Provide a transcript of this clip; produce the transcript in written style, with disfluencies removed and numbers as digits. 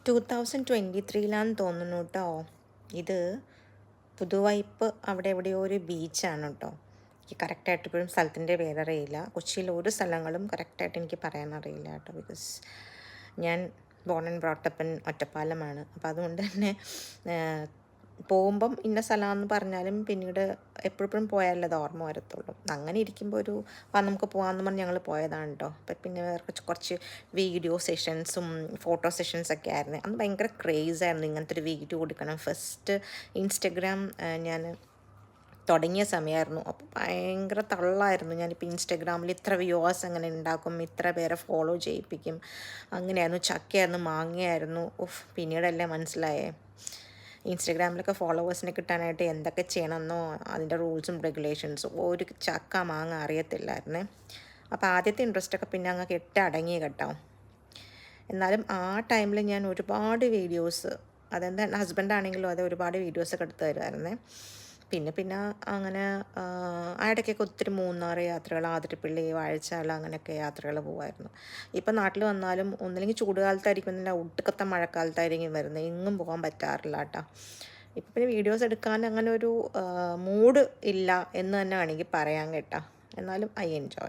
2023 തോന്നുന്നു കേട്ടോ. ഇത് പുതുവൈപ്പ് അവിടെ എവിടെയോ ഒരു ബീച്ചാണ് കേട്ടോ. എനിക്ക് കറക്റ്റായിട്ട് ഇപ്പോഴും സ്ഥലത്തിൻ്റെ പേരറിയില്ല. കൊച്ചിയിൽ ഒരു സ്ഥലങ്ങളും കറക്റ്റായിട്ട് എനിക്ക് പറയാനറിയില്ല കേട്ടോ. ബിക്കോസ് ഞാൻ ബോൺ ആൻഡ് ബ്രോട്ടപ്പൻ ഒറ്റപ്പാലമാണ്. അപ്പോൾ അതുകൊണ്ട് തന്നെ പോകുമ്പം ഇന്ന സ്ഥലമാണെന്ന് പറഞ്ഞാലും പിന്നീട് എപ്പോഴും പോയാലേ അത് ഓർമ്മ വരത്തുള്ളൂ. അങ്ങനെ ഇരിക്കുമ്പോൾ നമുക്ക് പോകാമെന്ന് പറഞ്ഞ് ഞങ്ങൾ പോയതാണ് കേട്ടോ. അപ്പം പിന്നെ വേറെ കുറച്ച് വീഡിയോ സെഷൻസും ഫോട്ടോ സെഷൻസൊക്കെ ആയിരുന്നു. അന്ന് ഭയങ്കര ക്രേസായിരുന്നു ഇങ്ങനത്തെ ഒരു വീഡിയോ കൊടുക്കണം. ഫസ്റ്റ് ഇൻസ്റ്റഗ്രാം ഞാൻ തുടങ്ങിയ സമയമായിരുന്നു. അപ്പോൾ ഭയങ്കര തള്ളായിരുന്നു. ഞാനിപ്പോൾ ഇൻസ്റ്റഗ്രാമിൽ ഇത്ര വ്യൂവേഴ്സ് അങ്ങനെ ഉണ്ടാക്കും, ഇത്ര പേരെ ഫോളോ ചെയ്യിപ്പിക്കും, അങ്ങനെയായിരുന്നു. ചക്കയായിരുന്നു, മാങ്ങയായിരുന്നു. പിന്നീടല്ലേ മനസ്സിലായേ ഇൻസ്റ്റഗ്രാമിലൊക്കെ ഫോളോവേഴ്സിനെ കിട്ടാനായിട്ട് എന്തൊക്കെ ചെയ്യണമെന്നോ അതിൻ്റെ റൂൾസും റെഗുലേഷൻസും ഒരു ചക്ക മാങ്ങ അറിയത്തില്ലായിരുന്നേ. അപ്പോൾ ആദ്യത്തെ ഇൻട്രസ്റ്റൊക്കെ പിന്നെ അങ്ങ് കെട്ടടങ്ങി കേട്ടോ. എന്നാലും ആ ടൈമിൽ ഞാൻ ഒരുപാട് വീഡിയോസ്, അതെന്താ ഹസ്ബൻഡാണെങ്കിലും അത് ഒരുപാട് വീഡിയോസൊക്കെ എടുത്ത് തരുമായിരുന്നേ. പിന്നെ അങ്ങനെ ഇടയ്ക്കൊക്കെ ഒത്തിരി മൂന്നാർ യാത്രകൾ, ആതിരപ്പള്ളി, വാഴച്ചാൽ അങ്ങനെയൊക്കെ യാത്രകൾ പോകുമായിരുന്നു. ഇപ്പം നാട്ടിൽ വന്നാലും ഒന്നില്ലെങ്കിൽ ചൂടുകാലത്തായിരിക്കും, പിന്നെ ഒട്ടുക്കത്തെ മഴക്കാലത്തായിരിക്കും വരുന്നത്. എങ്ങും പോകാൻ പറ്റാറില്ല കേട്ടോ. ഇപ്പം പിന്നെ വീഡിയോസ് എടുക്കാൻ അങ്ങനെ ഒരു മൂഡ് ഇല്ല എന്ന് തന്നെ വേണമെങ്കിൽ പറയാൻ കേട്ടോ. എന്നാലും ഐ എൻജോയ്.